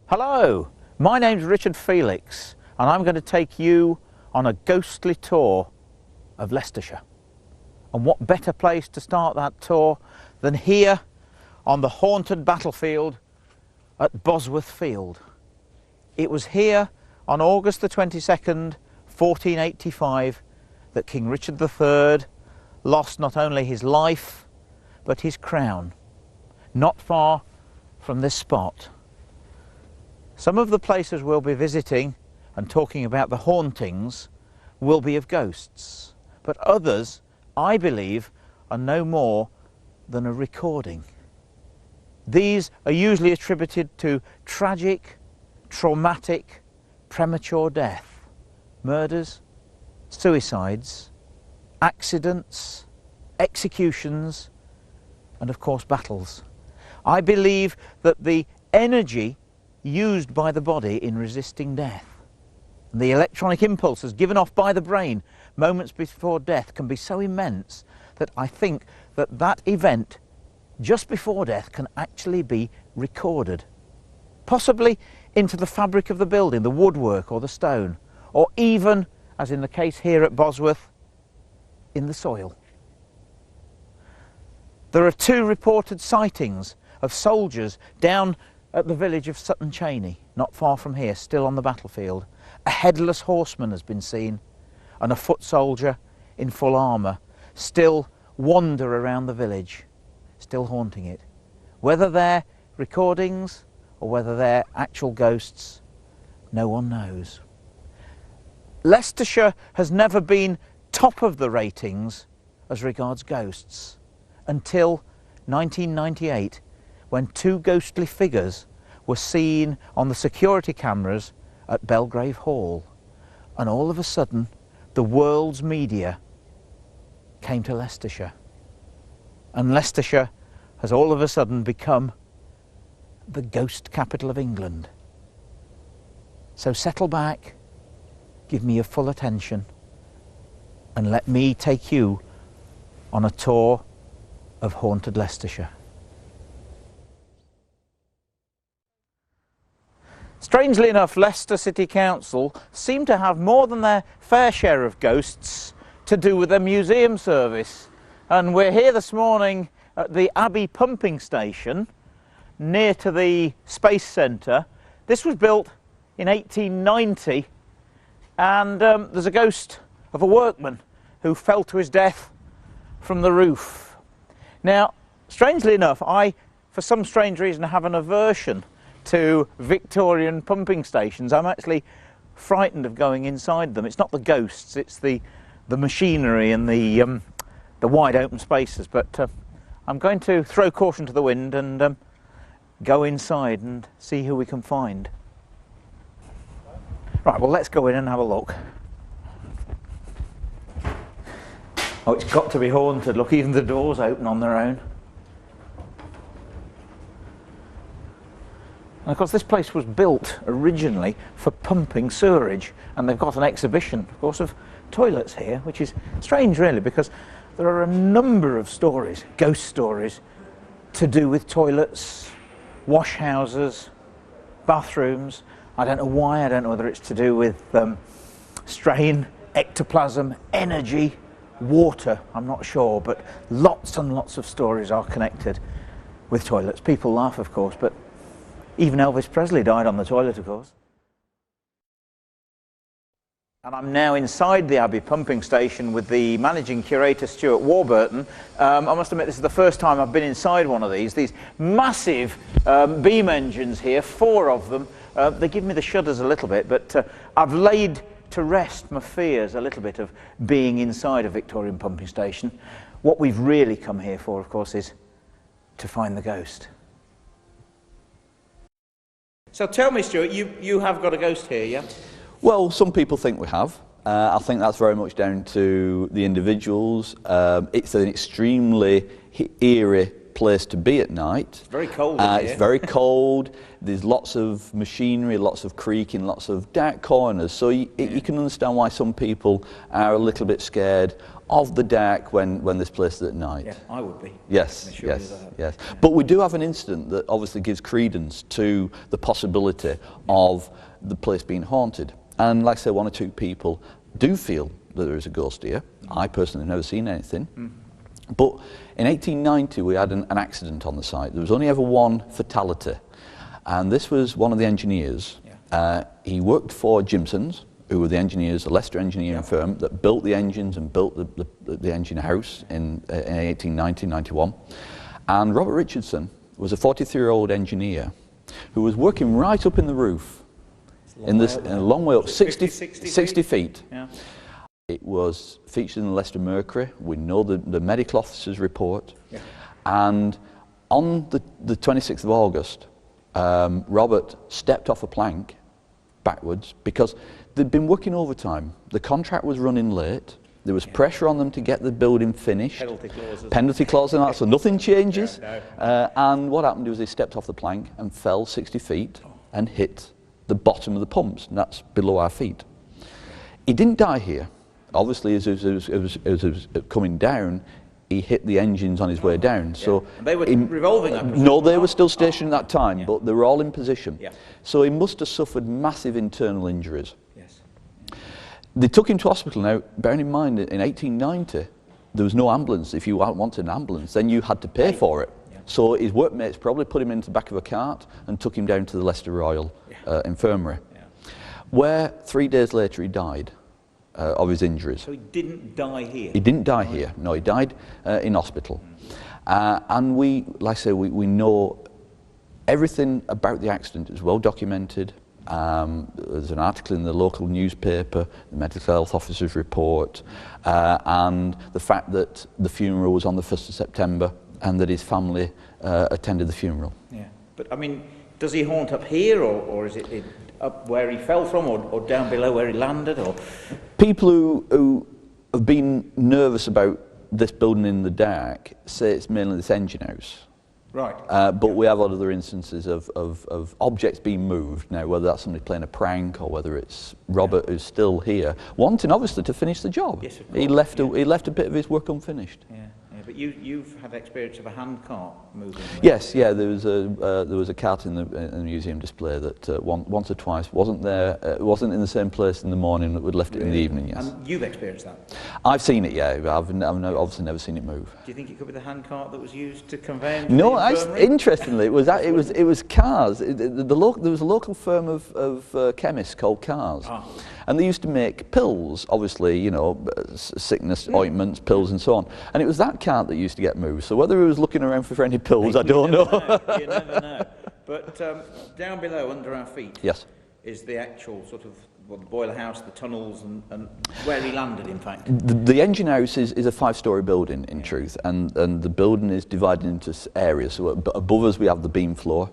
Hello, my name's Richard Felix and I'm going to take you on a ghostly tour of Leicestershire. And what better place to start that tour than here on the haunted battlefield at Bosworth Field. It was here on August the 22nd, 1485 that King Richard III lost not only his life but his crown, not far from this spot. Some of the places we'll be visiting and talking about the hauntings will be of ghosts, but others, I believe, are no more than a recording. These are usually attributed to tragic, traumatic, premature death, murders, suicides, accidents, executions, and of course battles. I believe that the energy used by the body in resisting death, and the electronic impulses given off by the brain moments before death can be so immense that I think that that event just before death can actually be recorded, possibly into the fabric of the building, the woodwork or the stone, or even, as in the case here at Bosworth, in the soil. There are two reported sightings of soldiers down at the village of Sutton Cheney, not far from here, still on the battlefield. A headless horseman has been seen, and a foot soldier in full armour still wander around the village, still haunting it. Whether they're recordings or whether they're actual ghosts, no one knows. Leicestershire has never been top of the ratings as regards ghosts until 1998, when two ghostly figures were seen on the security cameras at Belgrave Hall, and all of a sudden the world's media came to Leicestershire, and Leicestershire has all of a sudden become the ghost capital of England. So settle back, give me your full attention, and let me take you on a tour of haunted Leicestershire. Strangely enough, Leicester City Council seem to have more than their fair share of ghosts to do with their museum service. And we're here this morning at the Abbey pumping station near to the Space Centre. This was built in 1890, and there's a ghost of a workman who fell to his death from the roof. Now, strangely enough, I, for some strange reason, have an aversion to Victorian pumping stations. I'm actually frightened of going inside them. It's not the ghosts, it's the machinery and the wide open spaces. But I'm going to throw caution to the wind and go inside and see who we can find. Right, well, let's go in and have a look. Oh, it's got to be haunted. Look, even the doors open on their own. And of course this place was built originally for pumping sewerage, and they've got an exhibition, of course, of toilets here, which is strange really, because there are a number of stories, ghost stories, to do with toilets, wash houses, bathrooms. I don't know why, I don't know whether it's to do with strain, ectoplasm, energy, water, I'm not sure, but lots and lots of stories are connected with toilets. People laugh, of course, but even Elvis Presley died on the toilet, of course. And I'm now inside the Abbey pumping station with the managing curator, Stuart Warburton. I must admit, this is the first time I've been inside one of these massive beam engines here, 4 of them. They give me the shudders a little bit, but I've laid to rest my fears a little bit of being inside a Victorian pumping station. What we've really come here for, of course, is to find the ghost. So tell me, Stuart, you have got a ghost here, yeah? Well, some people think we have. I think that's very much down to the individuals. It's an extremely eerie place to be at night. It's very cold in here. It's very cold. There's lots of machinery, lots of creaking, lots of dark corners. So you can understand why some people are a little bit scared of the dark when this place is at night. Yeah, I would be. Yes, yes, yes. Yeah. But we do have an incident that obviously gives credence to the possibility of the place being haunted. And like I say, one or two people do feel that there is a ghost here. I personally have never seen anything. But in 1890 we had an accident on the site. There was only ever one fatality. And this was one of the engineers. He worked for Jimson's, who were the engineers, a Leicester engineering firm that built the engines and built the engine house in 1890-91. And Robert Richardson was a 43-year-old engineer who was working right up in the roof, in a long way up, 60 feet. Yeah. It was featured in the Leicester Mercury. We know the medical officer's report. Yeah. And on the 26th of August, Robert stepped off a plank backwards because they'd been working overtime. The contract was running late. There was pressure on them to get the building finished. Penalty clause and that, so nothing changes. And what happened was he stepped off the plank and fell 60 feet and hit the bottom of the pumps, and that's below our feet. He didn't die here. Obviously, as it was coming down, he hit the engines on his way down. So and they were revolving up? No, they were still stationed at that time, but they were all in position. So he must have suffered massive internal injuries. They took him to hospital. Now, bearing in mind, in 1890, there was no ambulance. If you wanted an ambulance, then you had to pay for it. So his workmates probably put him into the back of a cart and took him down to the Leicester Royal Infirmary, where 3 days later he died of his injuries. So he didn't die here? He didn't die here. No, he died in hospital. And we, like I say, we know everything about the accident is well documented. There's an article in the local newspaper, the medical health officer's report, and the fact that the funeral was on the 1st of September and that his family attended the funeral. Yeah, but I mean, does he haunt up here, or is it up where he fell from, or down below where he landed? Or people who have been nervous about this building in the dark say it's mainly this engine house. Right. But we have other instances of objects being moved. Now, whether that's somebody playing a prank or whether it's Robert who's still here, wanting obviously to finish the job. Yes, of course. He left a bit of his work unfinished. Yeah, but you've had experience of a hand cart moving. Yes, yeah. There was a cart in the museum display that once or twice wasn't there. It wasn't in the same place in the morning. We'd left it in the evening. Yes. And you've experienced that? I've seen it. Yeah, I've obviously never seen it move. Do you think it could be the hand cart that was used to convey? No, interestingly, it was Cars. There was a local firm of chemists called Cars, and they used to make pills. Obviously, you know, sickness ointments, pills, and so on. And it was that cart that used to get moved. So whether he was looking around for any pills, I don't know. You never know. But down below, under our feet, is the actual sort of the boiler house, the tunnels, and where he landed, in fact. The engine house is a 5-storey building, in truth, and the building is divided into areas. So above us we have the beam floor.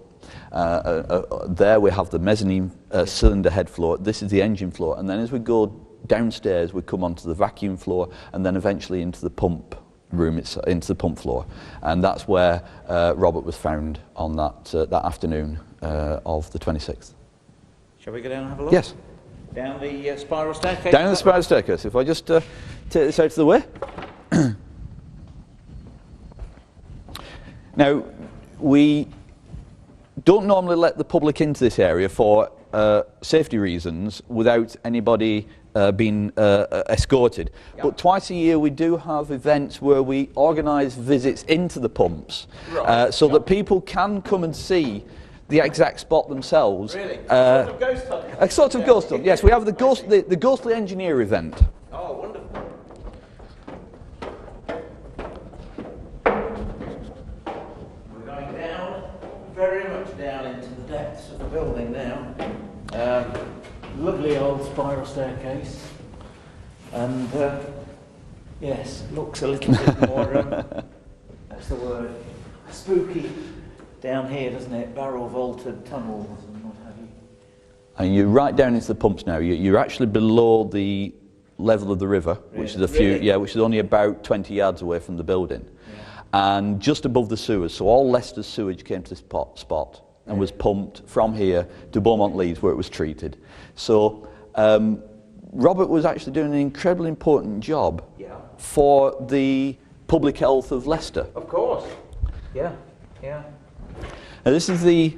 There we have the mezzanine cylinder head floor. This is the engine floor, and then as we go downstairs, we come onto the vacuum floor, and then eventually into the pump room, into the pump floor, and that's where Robert was found on that afternoon of the 26th. Shall we go down and have a look? Yes. Down the spiral staircase? Down the spiral staircase. If I just take this out of the way. Now, we don't normally let the public into this area for safety reasons without anybody being escorted. But twice a year we do have events where we organise visits into the pumps so that people can come and see the exact spot themselves. Really? A sort of ghost hunt? A sort of ghost hunt, yes. We have the Ghostly Engineer event. Oh, wonderful. We're going down, very much down into the depths of the building now. Lovely old spiral staircase. And, yes, looks a little bit more, that's the word, spooky. Down here, doesn't it? Barrel vaulted tunnels and what have you. And you're right down into the pumps now. You're actually below the level of the river, which is which is only about 20 yards away from the building. and just above the sewers. So all Leicester's sewage came to this spot and was pumped from here to Beaumont Leeds, where it was treated. So Robert was actually doing an incredibly important job for the public health of Leicester. Of course. Yeah. Yeah. Now this is the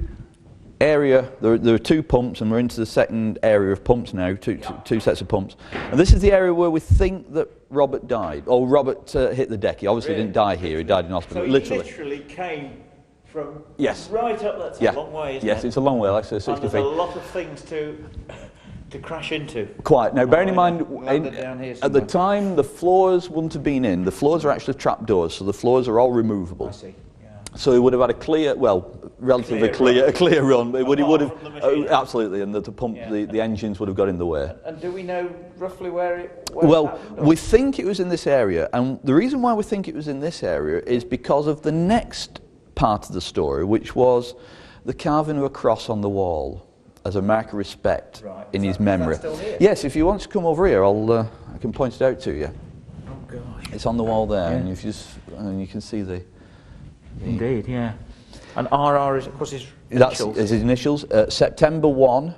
area, there are 2 pumps, and we're into the second area of pumps now, two sets of pumps. And this is the area where we think that Robert died, or Robert hit the deck. He obviously didn't die here, he died in hospital. So he literally came from right up, that's a long way, isn't it? Yes, it's a long way, like I say, 60 and feet. there's a lot of things to crash into. Quite. Now, bearing in mind, at the time, the floors wouldn't have been in. The floors are actually trapdoors, so the floors are all removable. I see. Yeah. So he would have had a clear, well, relatively clear run, but he would have, absolutely, and the pump, the engines would have got in the way. And do we know roughly where it was? Well, we think it was in this area, and the reason why we think it was in this area is because of the next part of the story, which was the carving of a cross on the wall as a mark of respect in his memory. Is that still here? Yes, if you want to come over here, I can point it out to you. Oh gosh. It's on the wall there, and if you and you can see the. Indeed, yeah. And RR is, of course, his initials. That's his initials. September 1,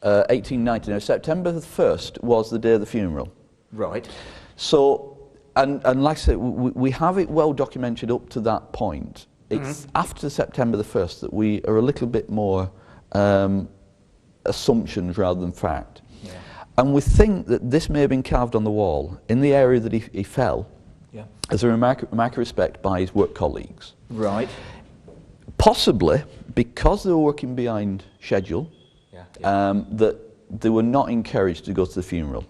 1890. Now, September the 1st was the day of the funeral. Right. So, and like I said, we have it well documented up to that point. It's after September the 1st that we are a little bit more assumptions rather than fact. Yeah. And we think that this may have been carved on the wall in the area that he fell as a remark of respect by his work colleagues. Right. Possibly because they were working behind schedule, that they were not encouraged to go to the funeral.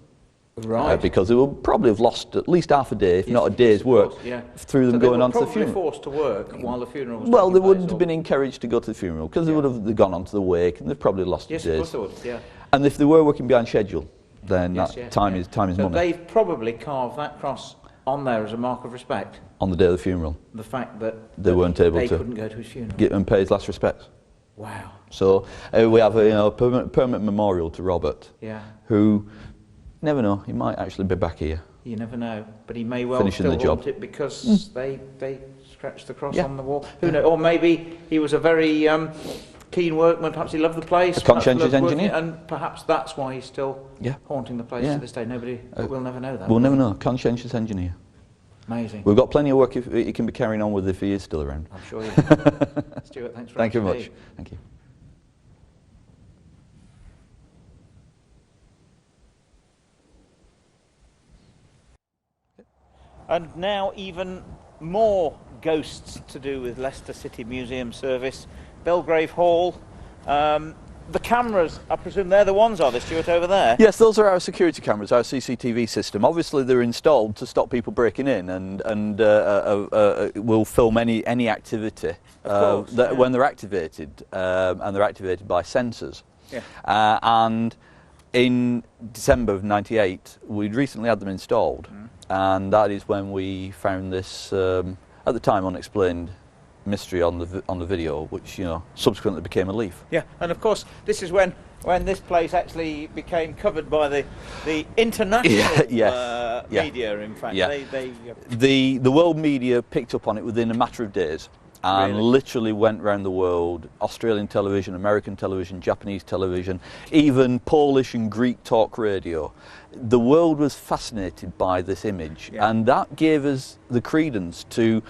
Right. Because they would probably have lost at least half a day, if not a day's work, through them going on to the funeral. They were forced to work while the funeral was Well, they wouldn't have been encouraged to go to the funeral, because they would have gone on to the wake, and they've probably lost a day. Yes, of course they would, yeah. And if they were working behind schedule, then time is money. So they've probably carved that cross on there as a mark of respect. On the day of the funeral. The fact that they weren't able to couldn't go to his funeral. Get him pay his last respects. Wow. So we have a permanent memorial to Robert, who, never know, he might actually be back here. You never know, but he may well still haunt it because they scratched the cross on the wall. Who knows? Or maybe he was a very keen workman, perhaps he loved the place. A conscientious engineer. And perhaps that's why he's still haunting the place to this day. We'll never know that. We'll never know. Conscientious engineer. Amazing. We've got plenty of work he can be carrying on with if he is still around. I'm sure he is. Stuart, thanks Thank you very much. Thank you. And now even more ghosts to do with Leicester City Museum Service. Belgrave Hall. The cameras, I presume they're the ones, are they, Stuart, over there? Yes, those are our security cameras, our CCTV system. Obviously, they're installed to stop people breaking in, and will film any activity when they're activated, and they're activated by sensors. Yeah. And in December of '98, we'd recently had them installed, and that is when we found this, at the time, unexplained mystery on the video, which subsequently became a leaf. Yeah, and of course this is when this place actually became covered by the international media. In fact, the world media picked up on it within a matter of days, and literally went around the world. Australian television, American television, Japanese television, even Polish and Greek talk radio. The world was fascinated by this image, and that gave us the credence to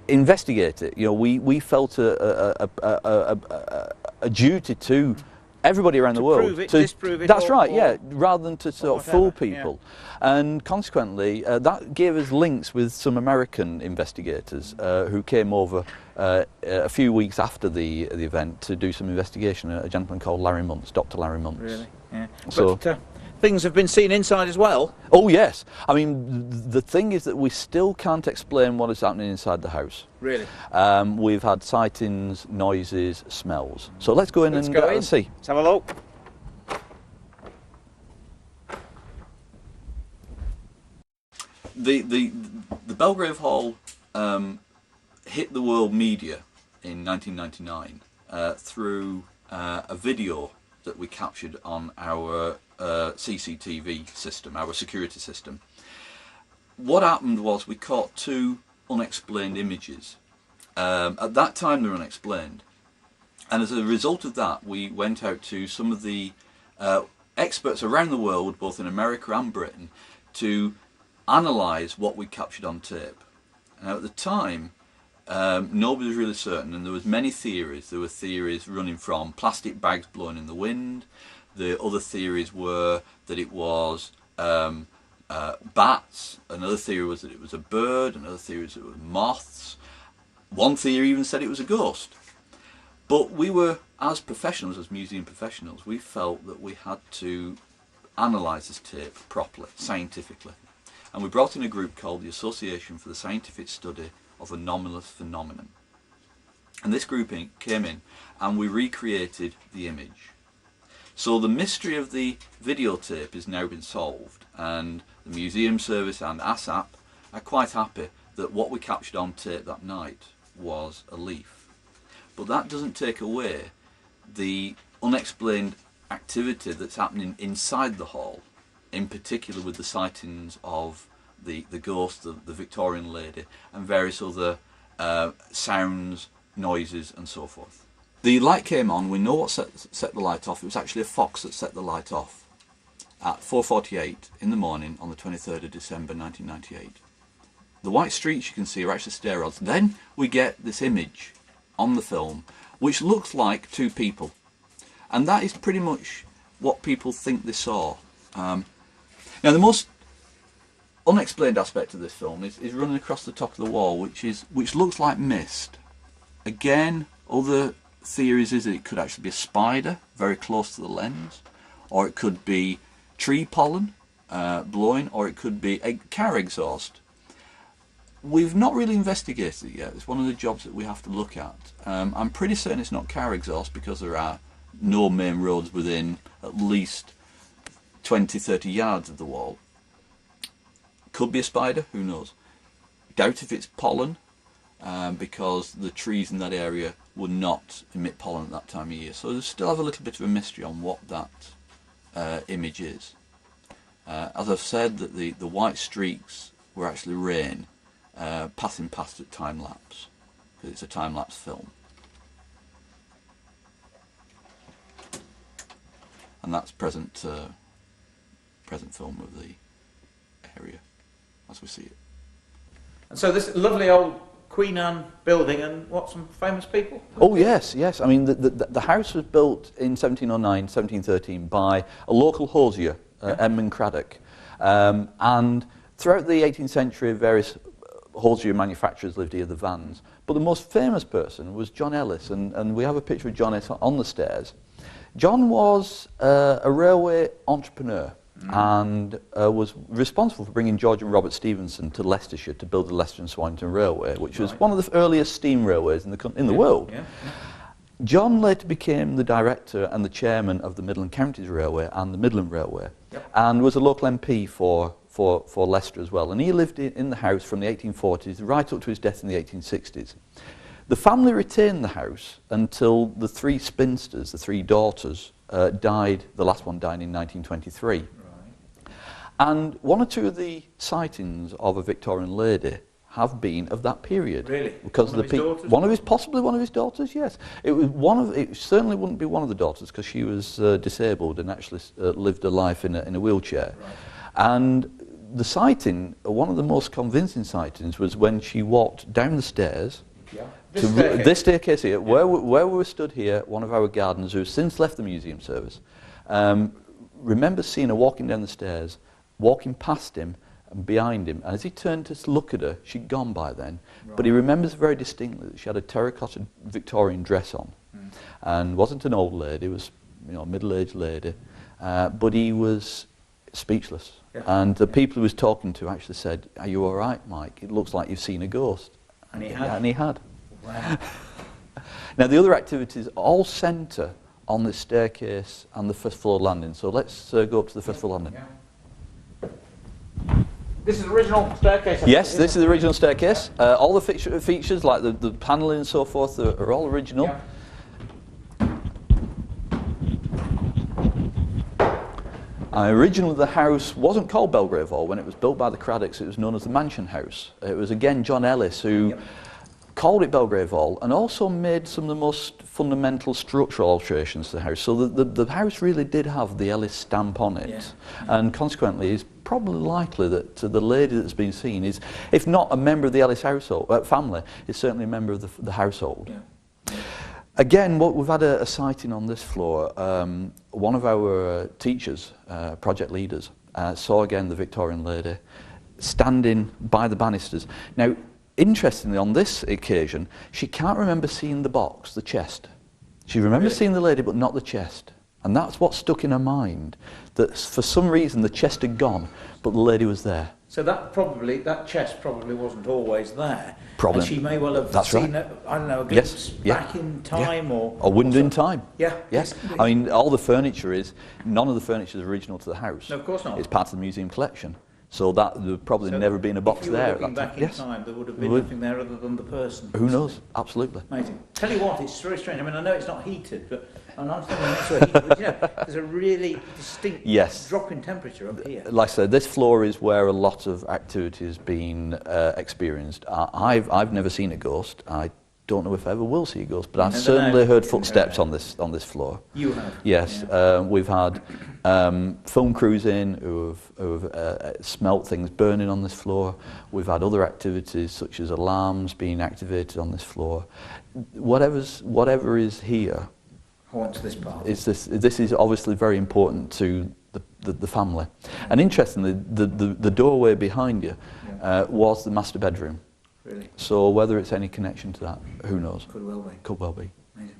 investigate it. We felt a duty to everybody around the world to disprove it. That's right, rather than to sort of fool people. And consequently, that gave us links with some American investigators who came over a few weeks after the event to do some investigation. A gentleman called Larry Muntz, Dr. Larry Muntz. Really? Yeah. So. Things have been seen inside as well. Oh yes, I mean the thing is that we still can't explain what is happening inside the house. Really? We've had sightings, noises, smells. So let's go in and see. Let's have a look. The Belgrave Hall hit the world media in 1999 through a video that we captured on our CCTV system, our security system. What happened was we caught two unexplained images. At that time they were unexplained, and as a result of that we went out to some of the experts around the world, both in America and Britain, to analyse what we captured on tape. Now at the time nobody was really certain, and there was many theories. There were theories running from plastic bags blowing in the wind. The other theories were that it was bats. Another theory was that it was a bird. Another theory was that it was moths. One theory even said it was a ghost. But we were, as professionals, as museum professionals, we felt that we had to analyse this tape properly, scientifically. And we brought in a group called the Association for the Scientific Study of Anomalous Phenomenon. And this group came in and we recreated the image. So the mystery of the videotape has now been solved, and the Museum Service and ASAP are quite happy that what we captured on tape that night was a leaf. But that doesn't take away the unexplained activity that's happening inside the hall, in particular with the sightings of the ghost, the Victorian lady, and various other sounds, noises and so forth. The light came on. We know what set the light off. It was actually a fox that set the light off at 4:48 in the morning on the 23rd of December 1998. The white streaks you can see are actually stair rods. Then we get this image on the film which looks like two people, and that is pretty much what people think they saw. Now the most unexplained aspect of this film is running across the top of the wall, which looks like mist. Again, other theories is that it could actually be a spider very close to the lens, or it could be tree pollen blowing, or it could be a car exhaust. We've not really investigated it yet. It's one of the jobs that we have to look at. I'm pretty certain it's not car exhaust because there are no main roads within at least 20-30 yards of the wall. Could be a spider, who knows. Doubt if it's pollen, because the trees in that area would not emit pollen at that time of year. So we still have a little bit of a mystery on what that image is. As I've said, that the white streaks were actually rain passing past at time lapse, because it's a time lapse film. And that's present film of the area as we see it. And so this lovely old Queen Anne building, and what, some famous people? Oh yes, yes. I mean the house was built in 1709, 1713 by a local hosier, Edmund Craddock, and throughout the 18th century various hosier manufacturers lived here, the Vans. But the most famous person was John Ellis, and we have a picture of John Ellis on the stairs. John was a railway entrepreneur and was responsible for bringing George and Robert Stephenson to Leicestershire to build the Leicester and Swannington Railway, which was one of the earliest steam railways in the world. Yeah. John later became the director and the chairman of the Midland Counties Railway and the Midland Railway, and was a local MP for Leicester as well. And he lived in the house from the 1840s right up to his death in the 1860s. The family retained the house until the three spinsters, the three daughters, died. The last one died in 1923. Right. And one or two of the sightings of a Victorian lady have been of that period. Really? Because possibly one of his daughters, yes. It certainly wouldn't be one of the daughters, because she was disabled and actually lived a life in a wheelchair. Right. And the sighting, one of the most convincing sightings, was when she walked down the stairs. Yeah. This staircase here, where we were stood here, one of our gardeners, who has since left the museum service, remembers seeing her walking down the stairs, walking past him and behind him, and as he turned to look at her, she'd gone by then, but he remembers very distinctly that she had a terracotta Victorian dress on, and wasn't an old lady, was a middle-aged lady, but he was speechless. Yeah. And the people he was talking to actually said, "Are you all right, Mike? It looks like you've seen a ghost." And he had. Yeah, and he had. Wow. Now the other activities all centre on this staircase and the first floor landing. So let's go up to the first floor landing. Yeah. This is the original staircase? Yes, this is the original staircase. All the features like the panelling and so forth are all original. Yeah. Originally the house wasn't called Belgrave Hall. When it was built by the Craddocks, it was known as the Mansion House. It was again John Ellis who called it Belgrave Hall and also made some of the most fundamental structural alterations to the house. So the house really did have the Ellis stamp on it, and consequently it's probably likely that the lady that's been seen is, if not a member of the Ellis household, family, is certainly a member of the household. Again, we've had a sighting on this floor. One of our teachers, project leaders, saw again the Victorian lady standing by the banisters. Now, interestingly, on this occasion, she can't remember seeing the box, the chest. She remembers seeing the lady, but not the chest. And that's what stuck in her mind, that for some reason the chest had gone, but the lady was there. So that chest probably wasn't always there. Probably. And she may well have seen it, I don't know, a glimpse back in time or wind in time. Yeah. Yes. I mean, all the furniture none of the furniture is original to the house. No, of course not. It's part of the museum collection. So that there would probably never been a box there. If you were looking back in time, there would have been nothing there other than the person. Who knows? Absolutely. Amazing. Tell you what, it's very strange. I mean, I know it's not heated, but I'm standing next to a heater, but you know, there's a really distinct drop in temperature up here. Like I said, this floor is where a lot of activity has been experienced. I've never seen a ghost. I don't know if I ever will see a ghost, but I've certainly heard footsteps on this floor. You have? Yes. We've had film crews in who have smelt things burning on this floor. We've had other activities such as alarms being activated on this floor. Whatever is here haunts this part. This is obviously very important to the family. And interestingly, the doorway behind you was the master bedroom. Really? So whether it's any connection to that, who knows? Could well be. Could well be. Amazing.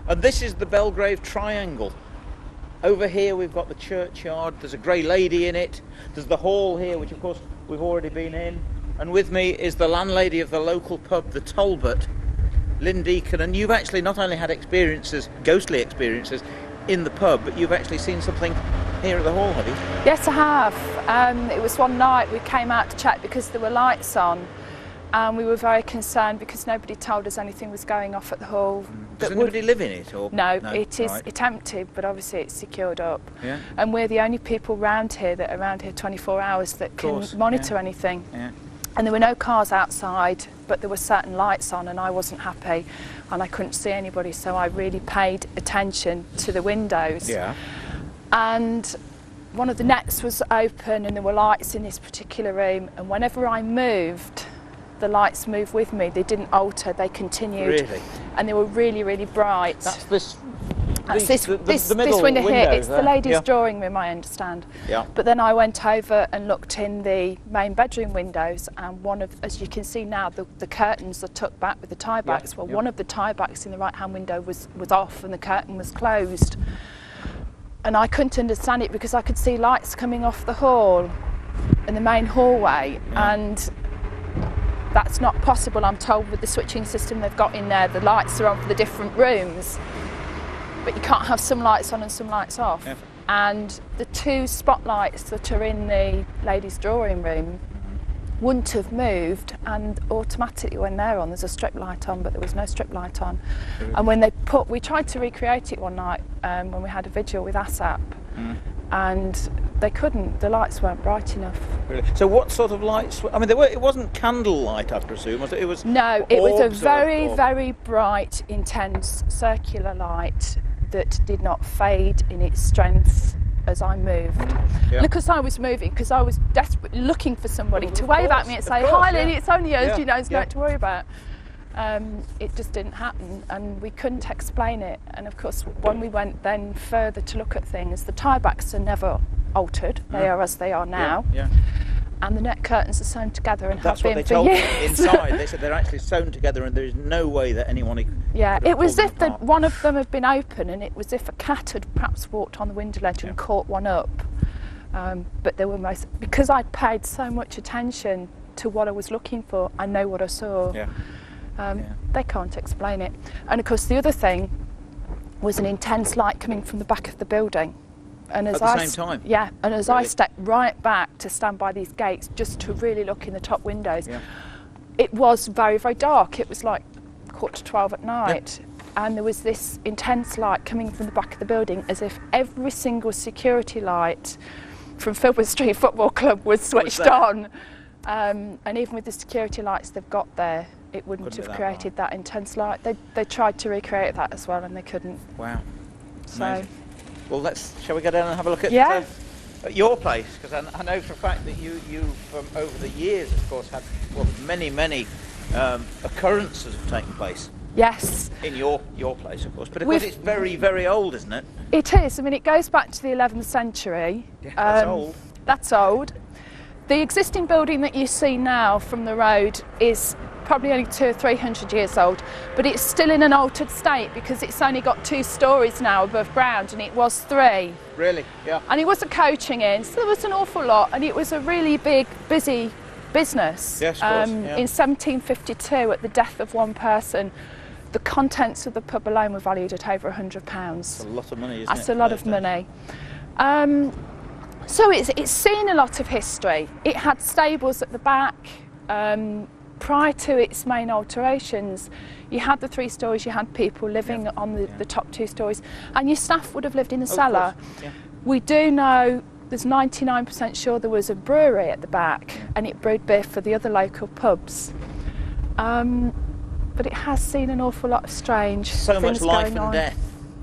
And this is the Belgrave Triangle. Over here we've got the churchyard, there's a grey lady in it, there's the hall here, which of course we've already been in, and with me is the landlady of the local pub, the Talbot, Lynn Deacon, and you've actually not only had experiences, ghostly experiences, in the pub, but you've actually seen something here at the hall, have you? Yes, I have. It was one night we came out to check because there were lights on, and we were very concerned because nobody told us anything was going off at the hall. Does anybody live in it? Or? No, it is it's empty, but obviously it's secured up. Yeah. And we're the only people around here that are around here 24 hours that can monitor anything. Yeah. And there were no cars outside, but there were certain lights on, and I wasn't happy, and I couldn't see anybody, so I really paid attention to the windows. Yeah. And one of the nets was open, and there were lights in this particular room, and whenever I moved, the lights moved with me. They didn't alter, they continued. Really? And they were really, really bright. That's this window here. It's the ladies' drawing room, I understand. Yeah. But then I went over and looked in the main bedroom windows, and as you can see now, the curtains are tucked back with the tie backs. Well, one of the tie backs in the right-hand window was off, and the curtain was closed. And I couldn't understand it because I could see lights coming off the hall and the main hallway, and that's not possible, I'm told, with the switching system they've got in there. The lights are on for the different rooms, but you can't have some lights on and some lights off. Yeah. And the two spotlights that are in the ladies' drawing room wouldn't have moved, and automatically when they're on, there's a strip light on, but there was no strip light on. And when we tried to recreate it one night when we had a vigil with ASAP, and they couldn't, the lights weren't bright enough. Really? So what sort of lights? I mean, it wasn't candle light, I presume, was it? It was. No, it was a very bright, intense circular light that did not fade in its strength as I moved. Yeah. Because I was moving, because I was desperately looking for somebody to wave at me and say, "Hi, Lily, it's only us, you know, it's nothing to worry about." It just didn't happen, and we couldn't explain it. And of course, when we went then further to look at things, the tie backs are never altered; they are as they are now. Yeah. And the net curtains are sewn together and that's have been what they for told years. me inside. They said they're actually sewn together, and there is no way that anyone. Yeah, it was as if one of them had been open, and it was as if a cat had perhaps walked on the window ledge and caught one up. But they were because I'd paid so much attention to what I was looking for, I know what I saw. Yeah. They can't explain it. And of course, the other thing was an intense light coming from the back of the building. And as at the same time? Yeah, and as I stepped right back to stand by these gates just to really look in the top windows, it was very, very dark. It was like 11:45 at night. and there was this intense light coming from the back of the building, as if every single security light from Filbert Street Football Club was switched on. And even with the security lights they've got there, it wouldn't have created that intense light. They tried to recreate that as well, and they couldn't. Wow. So, amazing. Well, shall we go down and have a look at, at your place? Because I know for a fact that you over the years, of course, had many occurrences have taken place. Yes. In your place, of course. But of course, it's very, very old, isn't it? It is. I mean, it goes back to the 11th century. Yeah, that's old. That's old. The existing building that you see now from the road is probably only 200 or 300 years old, but it's still in an altered state because it's only got 2 stories now above ground, and it was 3. Really? Yeah. And it was a coaching inn, so there was an awful lot, and it was a really big, busy business. Yes, of course, In 1752, at the death of one person, the contents of the pub alone were valued at over £100. That's a lot of money, isn't it? That's a lot of money. So it's seen a lot of history. It had stables at the back. Prior to its main alterations, you had the 3 stories, you had people living on the top 2 stories, and your staff would have lived in the cellar. Yeah. We do know there's 99% sure there was a brewery at the back, and it brewed beer for the other local pubs. But it has seen an awful lot of strange things so much life going and on. death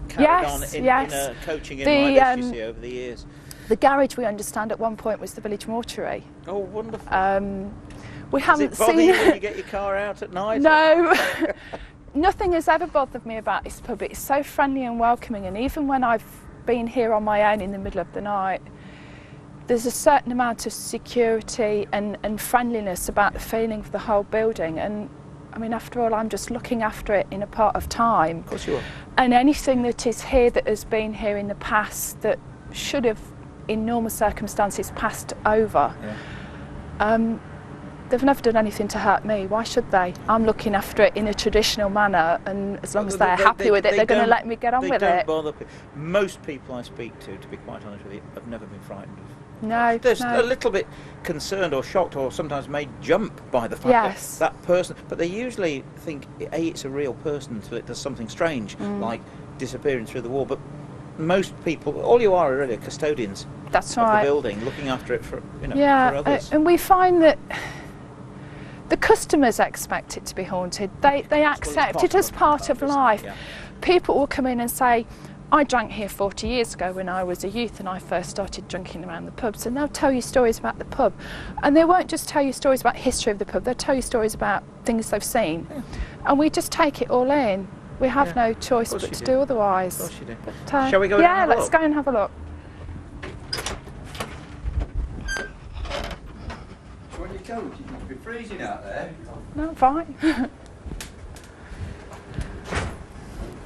carried on in a coaching in like this, you see, over the years. The garage, we understand, at one point was the village mortuary. Oh, wonderful. We haven't Does it bother seen you when you get your car out at night? No. Nothing has ever bothered me about this pub. It's so friendly and welcoming, and even when I've been here on my own in the middle of the night, there's a certain amount of security and friendliness about the feeling of the whole building. And I mean, after all, I'm just looking after it in a part of time. Of course you are. And anything that is here that has been here in the past that should have, in normal circumstances, passed over, they've never done anything to hurt me. Why should they? I'm looking after it in a traditional manner, and as long as they're happy with it, they're going to let me get on with it. They don't bother. Most people I speak to be quite honest with you, have never been frightened of. No, They're a little bit concerned or shocked or sometimes made jump by the fact that person, but they usually think, A, it's a real person until it does something strange, like disappearing through the wall. But most people, all you are really custodians of the building, looking after it for, for others. And we find that the customers expect it to be haunted. They accept it as part of life. Yeah. People will come in and say, I drank here 40 years ago when I was a youth and I first started drinking around the pubs, and they'll tell you stories about the pub. And they won't just tell you stories about history of the pub, they'll tell you stories about things they've seen. Yeah. And we just take it all in. We have no choice but to do otherwise. Of course you do. But, shall we go and have a look? Let's go and have a look. When you coach, you must be freezing out there. No, I'm fine.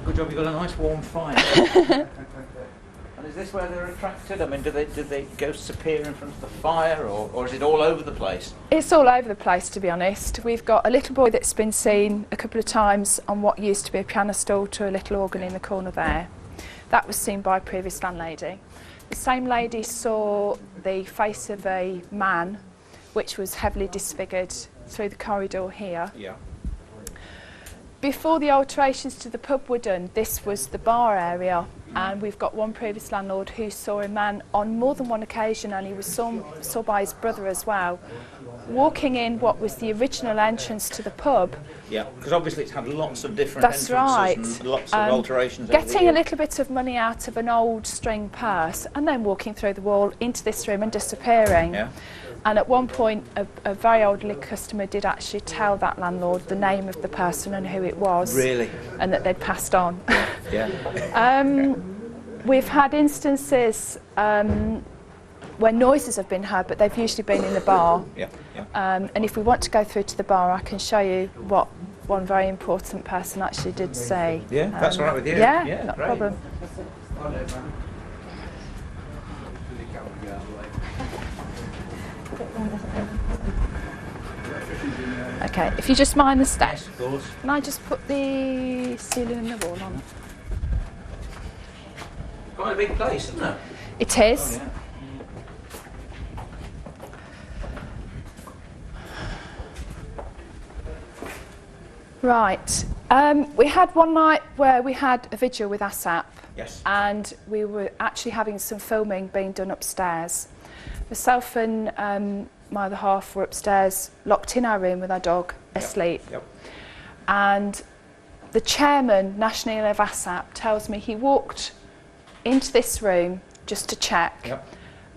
Good job, you've got a nice warm fire. And is this where they're attracted? I mean, do they ghosts appear in front of the fire, or is it all over the place? It's all over the place, to be honest. We've got a little boy that's been seen a couple of times on what used to be a piano stool to a little organ in the corner there. That was seen by a previous landlady. The same lady saw the face of a man, which was heavily disfigured, through the corridor here. Yeah. Before the alterations to the pub were done, this was the bar area, and we've got one previous landlord who saw a man on more than one occasion, and he was saw by his brother as well, walking in what was the original entrance to the pub. Yeah, because obviously it's had lots of different entrances and lots of alterations. Getting a little bit of money out of an old string purse and then walking through the wall into this room and disappearing. Yeah. And at one point, a very elderly customer did actually tell that landlord the name of the person and who it was. Really? And that they'd passed on. Yeah. We've had instances where noises have been heard, but they've usually been in the bar. Yeah. And if we want to go through to the bar, I can show you what one very important person actually did say. Yeah, that's all right with you? Yeah, not a problem. Okay, if you just mind the step. Yes, of course. Can I just put the ceiling and the wall on? Quite a big place, isn't it? It is. Oh, yeah. Right, We had one night where we had a vigil with ASAP. Yes. And we were actually having some filming being done upstairs. Myself and my other half were upstairs, locked in our room with our dog, asleep. Yep. And the chairman, nationally of ASAP, tells me he walked into this room just to check. Yep.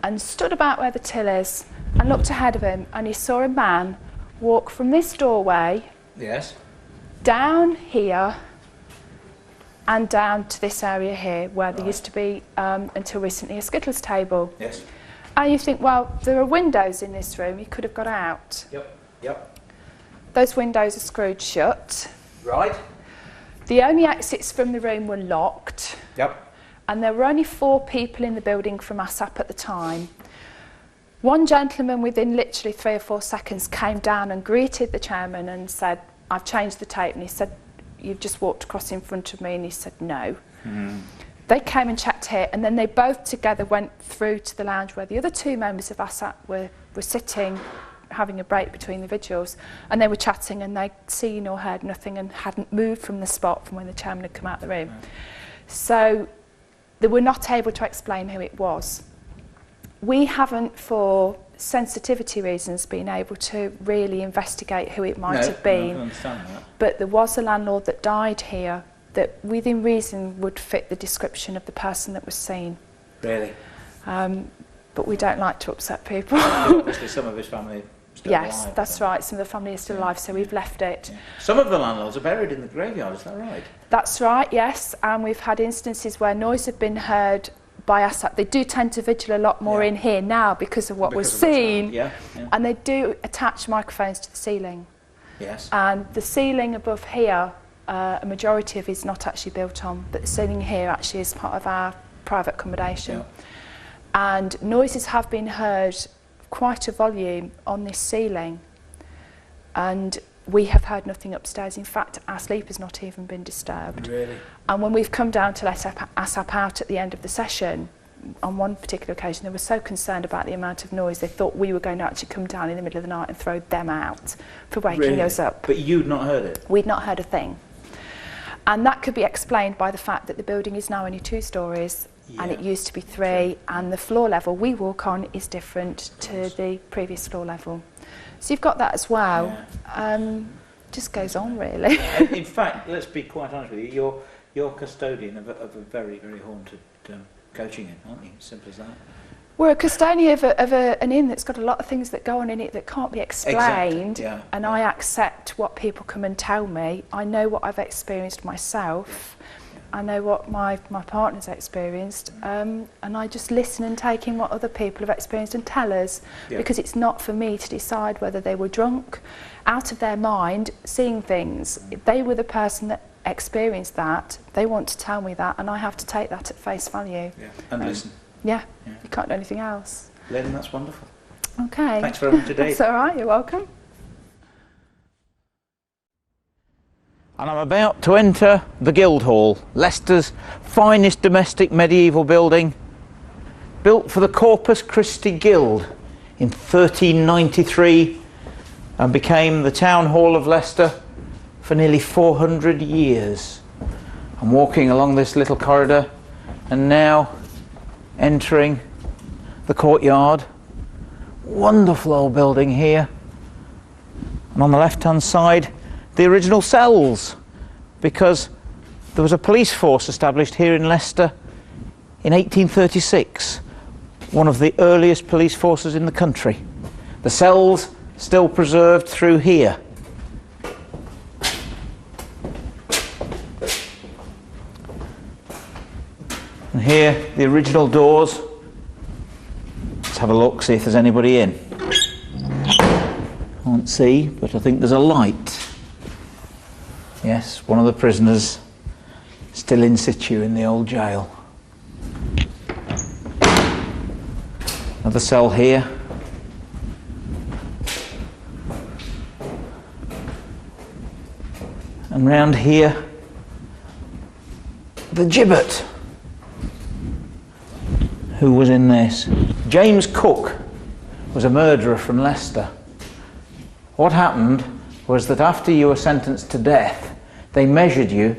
And stood about where the till is and looked ahead of him, and he saw a man walk from this doorway Yes. down here and down to this area here where there used to be until recently a skittles table. Yes. And you think, well, there are windows in this room, he could have got out. Yep. Yep. Those windows are screwed shut. Right. The only exits from the room were locked. Yep. And there were only 4 people in the building from ASAP at the time. One gentleman within literally 3 or 4 seconds came down and greeted the chairman and said, I've changed the tape. And he said, you've just walked across in front of me. And he said, no. They came and checked here, and then they both together went through to the lounge where the other 2 members of ASAP were sitting, having a break between the vigils, and they were chatting, and they'd seen or heard nothing and hadn't moved from the spot from when the chairman had come out of the room. So they were not able to explain who it was. We haven't, for sensitivity reasons, been able to really investigate who it might have been. I can understand that. But there was a landlord that died here that within reason would fit the description of the person that was seen. Really? But we don't like to upset people. Obviously some of his family are still Yes, alive. that's right. Some of the family is still alive, so we've left it. Yeah. Some of the landlords are buried in the graveyard, is that right? That's right, yes. And we've had instances where noise have been heard by ASAP. They do tend to vigil a lot more in here now because of what was seen. Yeah. And they do attach microphones to the ceiling. Yes. And the ceiling above here, a majority of it is not actually built on, but the ceiling here actually is part of our private accommodation. Yeah. And noises have been heard quite a volume on this ceiling, and we have heard nothing upstairs. In fact, our sleep has not even been disturbed. Really? And when we've come down to let ASAP out at the end of the session, on one particular occasion, they were so concerned about the amount of noise, they thought we were going to actually come down in the middle of the night and throw them out for waking us up. But you'd not heard it? We'd not heard a thing. And that could be explained by the fact that the building is now only 2 stories, and it used to be 3, and the floor level we walk on is different to the previous floor level. So you've got that as well. Just goes on, really. In fact, let's be quite honest with you, you're custodian of a very, very haunted coaching inn, aren't you? Simple as that. We're a custodian of an inn that's got a lot of things that go on in it that can't be explained. Exactly. And I accept what people come and tell me. I know what I've experienced myself. I know what my partner's experienced, and I just listen and take in what other people have experienced and tell us, because it's not for me to decide whether they were drunk, out of their mind, seeing things. If they were the person that experienced that, they want to tell me that, and I have to take that at face value. Yeah. And listen. Yeah, you can't do anything else. Lynn, that's wonderful. Okay. Thanks very much indeed. That's all right, you're welcome. And I'm about to enter the Guildhall, Leicester's finest domestic medieval building, built for the Corpus Christi Guild in 1393 and became the Town Hall of Leicester for nearly 400 years. I'm walking along this little corridor and now entering the courtyard. Wonderful old building here. And on the left-hand side, the original cells, because there was a police force established here in Leicester in 1836, one of the earliest police forces in the country. The cells still preserved through here. And here, the original doors. Let's have a look, see if there's anybody in. Can't see, but I think there's a light. Yes, one of the prisoners still in situ in the old jail. Another cell here. And round here, the gibbet. Who was in this? James Cook was a murderer from Leicester. What happened was that after you were sentenced to death, They measured you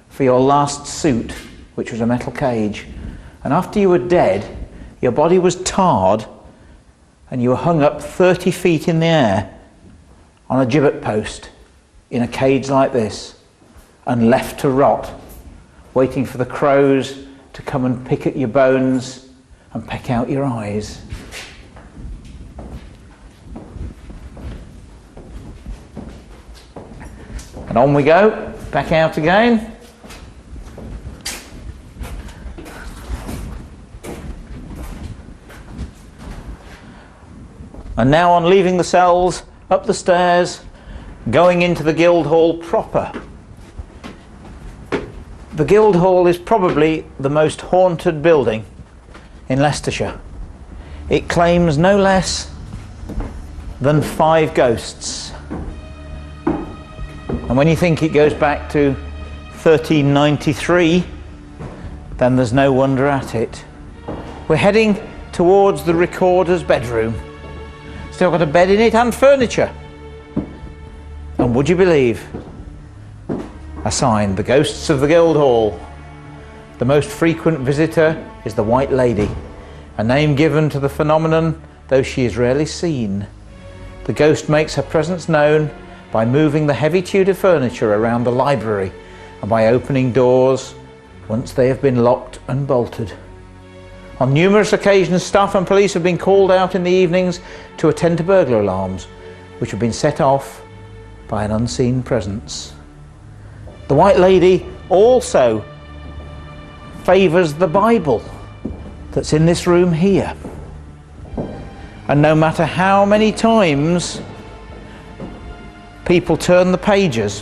for your last suit, which was a metal cage. And after you were dead, your body was tarred and you were hung up 30 feet in the air on a gibbet post in a cage like this and left to rot, waiting for the crows to come and pick at your bones and peck out your eyes. And on we go, back out again. And now on leaving the cells, up the stairs, going into the Guildhall proper. The Guildhall is probably the most haunted building in Leicestershire. It claims no less than 5 ghosts. And when you think it goes back to 1393, then there's no wonder at it. We're heading towards the recorder's bedroom. Still got a bed in it and furniture. And would you believe, a sign, the ghosts of the Guildhall. The most frequent visitor is the White Lady, a name given to the phenomenon, though she is rarely seen. The ghost makes her presence known by moving the heavy Tudor furniture around the library and by opening doors once they have been locked and bolted. On numerous occasions, staff and police have been called out in the evenings to attend to burglar alarms, which have been set off by an unseen presence. The White Lady also favours the Bible that's in this room here. And no matter how many times people turn the pages,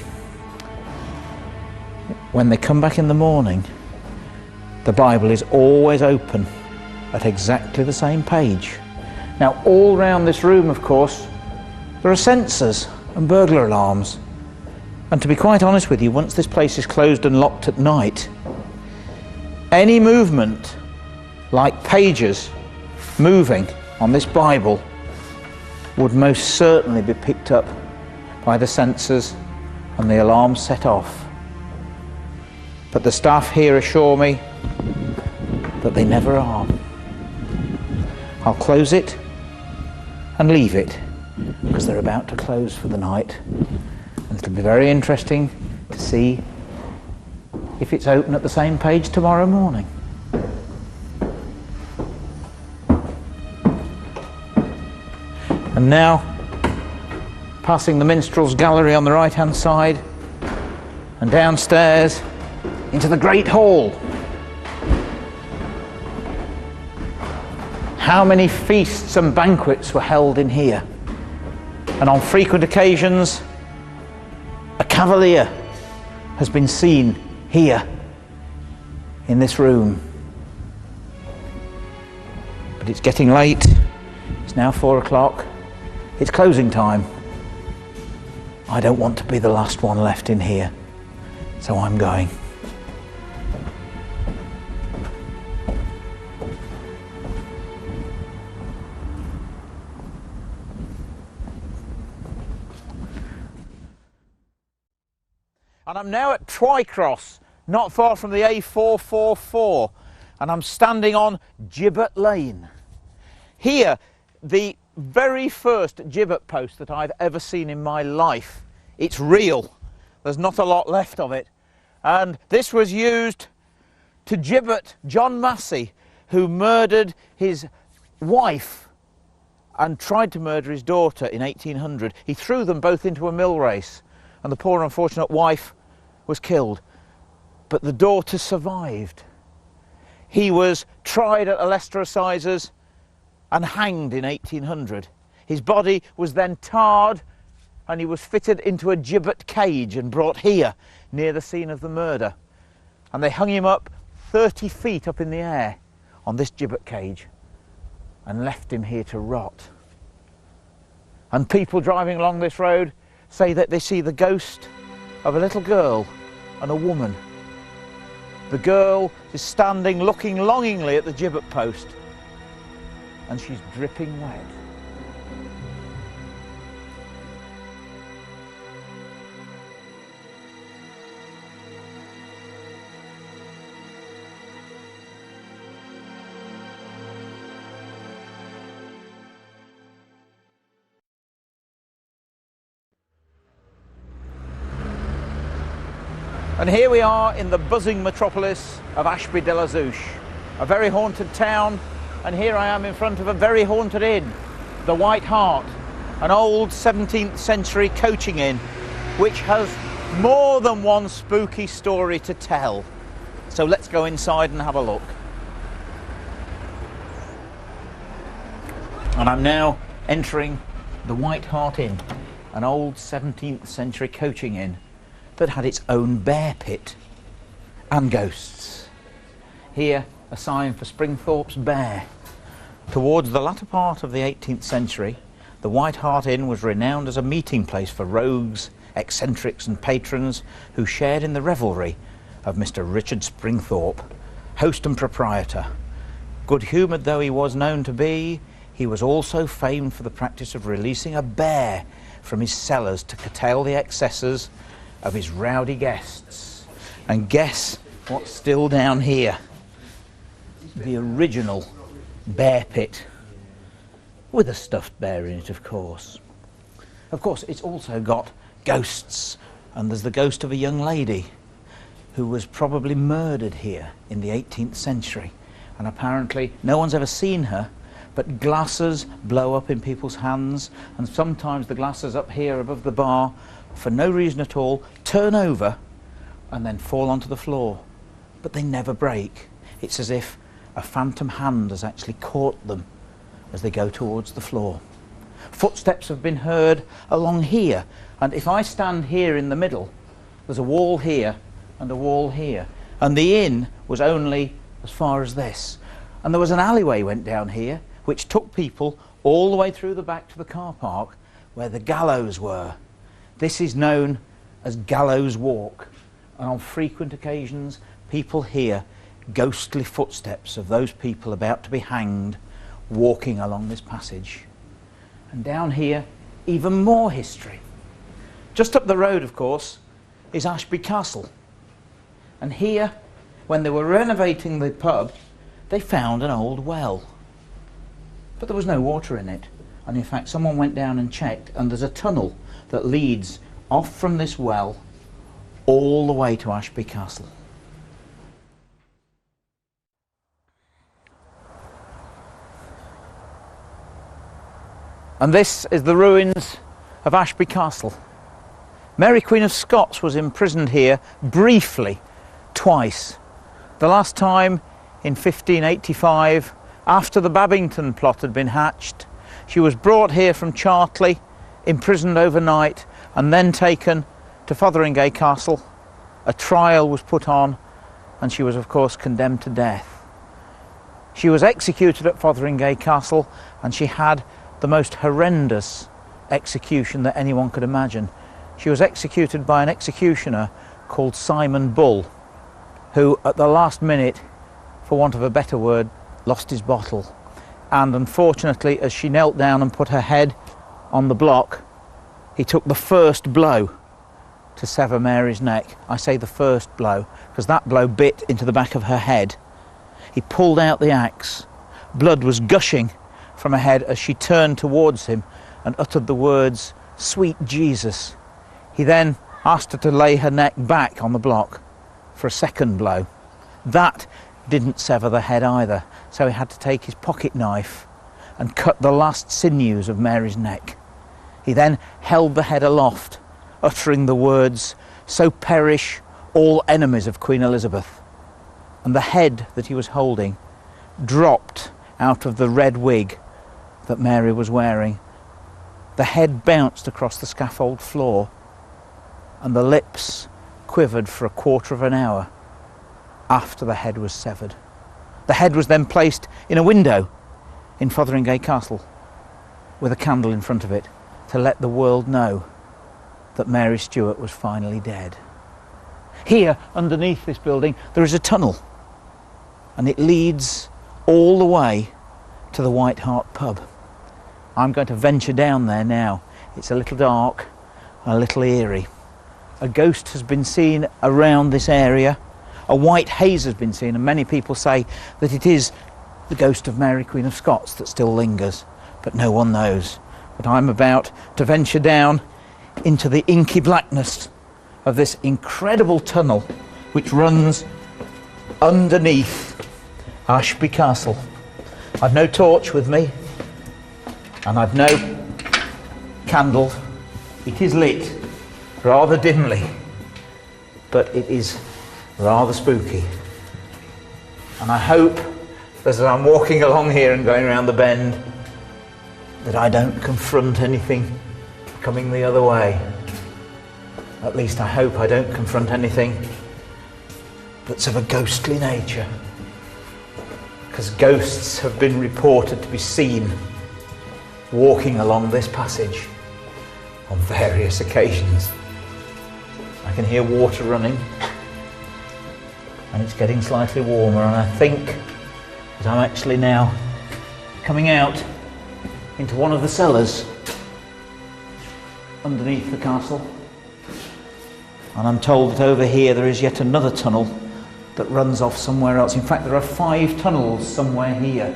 when they come back in the morning, the Bible is always open at exactly the same page. Now, all round this room, of course, there are sensors and burglar alarms. And to be quite honest with you, once this place is closed and locked at night, any movement, like pages moving on this Bible, would most certainly be picked up by the sensors and the alarm set off. But the staff here assure me that they never are. I'll close it and leave it, because they're about to close for the night. And it'll be very interesting to see if it's open at the same page tomorrow morning. And now, passing the Minstrels Gallery on the right hand side and downstairs into the Great Hall. How many feasts and banquets were held in here? And on frequent occasions, a cavalier has been seen here in this room. But it's getting late. It's now 4 o'clock. It's closing time. I don't want to be the last one left in here, so I'm going. And I'm now at Twycross, not far from the A444, and I'm standing on Gibbet Lane. Here, the very first gibbet post that I've ever seen in my life. It's real. There's not a lot left of it. And this was used to gibbet John Massey, who murdered his wife and tried to murder his daughter in 1800. He threw them both into a mill race, and the poor unfortunate wife was killed, but the daughter survived. He was tried at the Leicester Assizes and hanged in 1800. His body was then tarred and he was fitted into a gibbet cage and brought here near the scene of the murder, and they hung him up 30 feet up in the air on this gibbet cage and left him here to rot. And people driving along this road say that they see the ghost of a little girl and a woman. The girl is standing looking longingly at the gibbet post, and she's dripping wet. And here we are in the buzzing metropolis of Ashby de la Zouch, a very haunted town, and here I am in front of a very haunted inn, the White Hart, an old 17th century coaching inn which has more than one spooky story to tell. So let's go inside and have a look. And I'm now entering the White Hart Inn, an old 17th century coaching inn that had its own bear pit and ghosts. Here, a sign for Springthorpe's bear. Towards the latter part of the 18th century, the White Hart Inn was renowned as a meeting place for rogues, eccentrics and patrons who shared in the revelry of Mr. Richard Springthorpe, host and proprietor. Good-humoured though he was known to be, he was also famed for the practice of releasing a bear from his cellars to curtail the excesses of his rowdy guests. And guess what's still down here? The original bear pit, with a stuffed bear in it, of course. Of course, it's also got ghosts, and there's the ghost of a young lady who was probably murdered here in the 18th century, and apparently no one's ever seen her, but glasses blow up in people's hands, and sometimes the glasses up here above the bar, for no reason at all, turn over and then fall onto the floor, but they never break. It's as if a phantom hand has actually caught them as they go towards the floor. Footsteps have been heard along here, and if I stand here in the middle, there's a wall here and a wall here, and the inn was only as far as this, and there was an alleyway went down here which took people all the way through the back to the car park where the gallows were. This is known as Gallows Walk, and on frequent occasions people hear ghostly footsteps of those people about to be hanged walking along this passage. And down here, even more history. Just up the road, of course, is Ashby Castle. And here, when they were renovating the pub, they found an old well. But there was no water in it. And in fact, someone went down and checked, and there's a tunnel that leads off from this well all the way to Ashby Castle. And this is the ruins of Ashby Castle. Mary Queen of Scots was imprisoned here briefly twice. The last time in 1585, after the Babington plot had been hatched. She was brought here from Chartley, imprisoned overnight, and then taken to Fotheringay Castle. A trial was put on, and she was of course condemned to death. She was executed at Fotheringay Castle, and she had the most horrendous execution that anyone could imagine. She was executed by an executioner called Simon Bull, who at the last minute, for want of a better word, lost his bottle. And unfortunately, as she knelt down and put her head on the block, he took the first blow to sever Mary's neck. I say the first blow because that blow bit into the back of her head. He pulled out the axe. Blood was gushing from her head as she turned towards him and uttered the words, "Sweet Jesus." He then asked her to lay her neck back on the block for a second blow. That didn't sever the head either, so he had to take his pocket knife and cut the last sinews of Mary's neck. He then held the head aloft, uttering the words, "So perish all enemies of Queen Elizabeth." And the head that he was holding dropped out of the red wig that Mary was wearing. The head bounced across the scaffold floor, and the lips quivered for a quarter of an hour after the head was severed. The head was then placed in a window in Fotheringay Castle with a candle in front of it to let the world know that Mary Stuart was finally dead. Here, underneath this building, there is a tunnel, and it leads all the way to the White Hart pub. I'm going to venture down there now. It's a little dark, a little eerie. A ghost has been seen around this area. A white haze has been seen, and many people say that it is the ghost of Mary Queen of Scots that still lingers, but no one knows. But I'm about to venture down into the inky blackness of this incredible tunnel which runs underneath Ashby Castle. I've no torch with me and I've no candle. It is lit rather dimly, but it is rather spooky. And I hope as I'm walking along here and going around the bend that I don't confront anything coming the other way. At least I hope I don't confront anything that's of a ghostly nature, because ghosts have been reported to be seen walking along this passage on various occasions. I can hear water running and it's getting slightly warmer, and I think that I'm actually now coming out into one of the cellars underneath the castle, and I'm told that over here there is yet another tunnel that runs off somewhere else. In fact, there are 5 tunnels somewhere here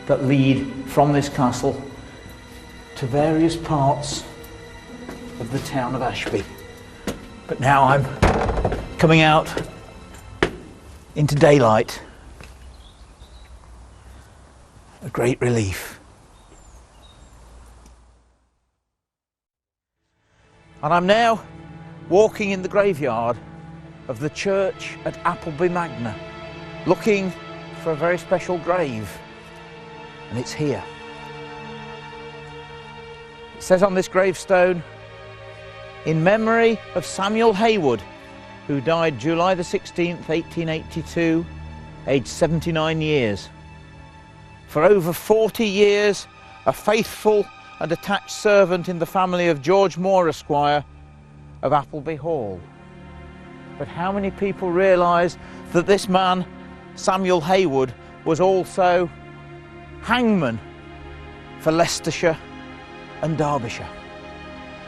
that lead from this castle to various parts of the town of Ashby. But now I'm coming out into daylight. A great relief. And I'm now walking in the graveyard of the church at Appleby Magna, looking for a very special grave, and it's here. It says on this gravestone, "In memory of Samuel Haywood, who died July the 16th, 1882, aged 79 years. For over 40 years, a faithful and attached servant in the family of George Moore, Esquire, of Appleby Hall." But how many people realise that this man, Samuel Haywood, was also hangman for Leicestershire and Derbyshire?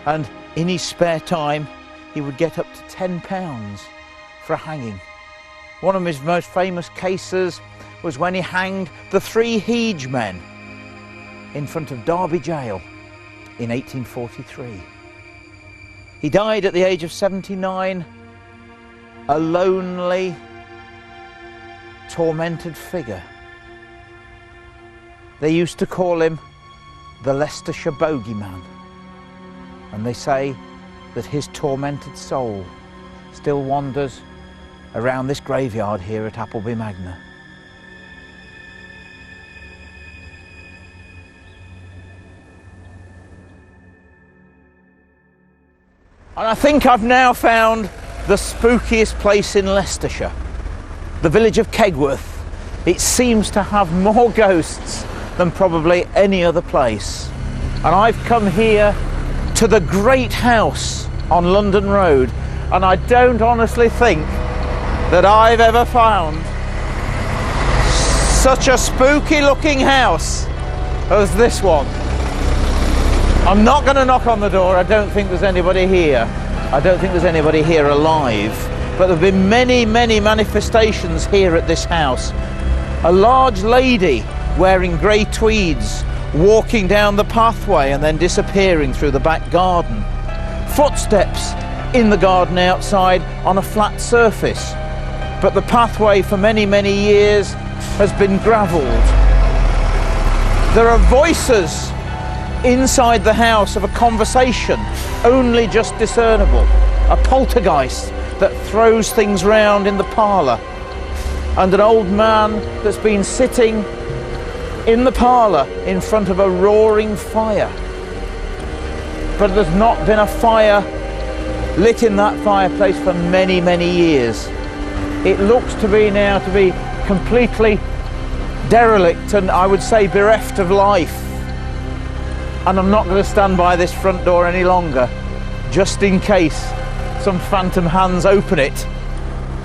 And in his spare time, he would get up to £10 for a hanging. One of his most famous cases was when he hanged the 3 Hege men in front of Derby Jail in 1843. He died at the age of 79, a lonely, tormented figure. They used to call him the Leicestershire Bogeyman, and they say that his tormented soul still wanders around this graveyard here at Appleby Magna. And I think I've now found the spookiest place in Leicestershire, the village of Kegworth. It seems to have more ghosts than probably any other place. And I've come here to the great house on London Road, and I don't honestly think that I've ever found such a spooky looking house as this one. I'm not going to knock on the door. I don't think there's anybody here. I don't think there's anybody here alive, but there have been many, many manifestations here at this house. A large lady wearing grey tweeds walking down the pathway and then disappearing through the back garden. Footsteps in the garden outside on a flat surface, but the pathway for many, many years has been gravelled. There are voices inside the house of a conversation only just discernible, a poltergeist that throws things round in the parlour, and an old man that's been sitting in the parlour in front of a roaring fire. But there's not been a fire lit in that fireplace for many, many years. It looks to be now to be completely derelict and I would say bereft of life. And I'm not going to stand by this front door any longer, just in case some phantom hands open it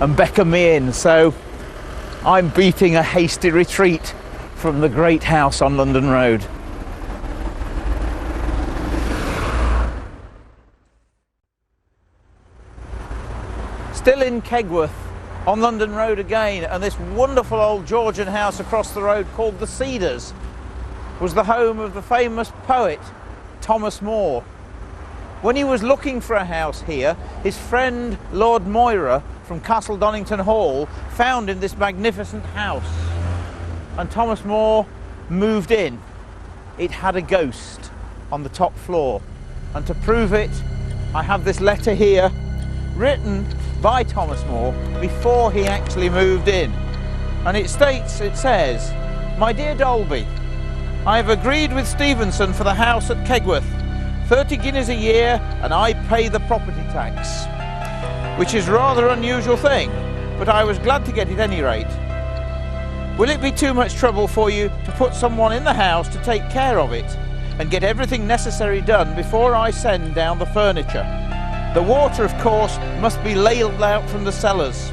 and beckon me in. So I'm beating a hasty retreat from the great house on London Road. Still in Kegworth, on London Road again, and this wonderful old Georgian house across the road called the Cedars was the home of the famous poet Thomas Moore. When he was looking for a house here, his friend Lord Moira from Castle Donington Hall found him this magnificent house. And Thomas More moved in. It had a ghost on the top floor. And to prove it, I have this letter here, written by Thomas More before he actually moved in. And it says, "My dear Dolby, I have agreed with Stevenson for the house at Kegworth. 30 guineas a year and I pay the property tax, which is a rather unusual thing, but I was glad to get it at any rate. Will it be too much trouble for you to put someone in the house to take care of it and get everything necessary done before I send down the furniture? The water, of course, must be ladled out from the cellars.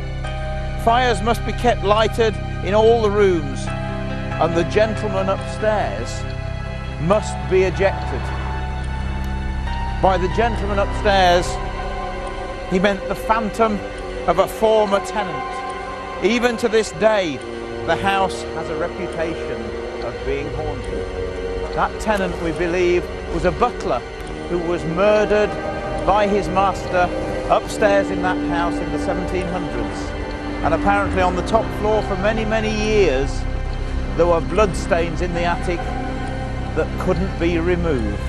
Fires must be kept lighted in all the rooms, and the gentleman upstairs must be ejected." By the gentleman upstairs, he meant the phantom of a former tenant. Even to this day, the house has a reputation of being haunted. That tenant, we believe, was a butler who was murdered by his master upstairs in that house in the 1700s. And apparently on the top floor for many, many years, there were bloodstains in the attic that couldn't be removed.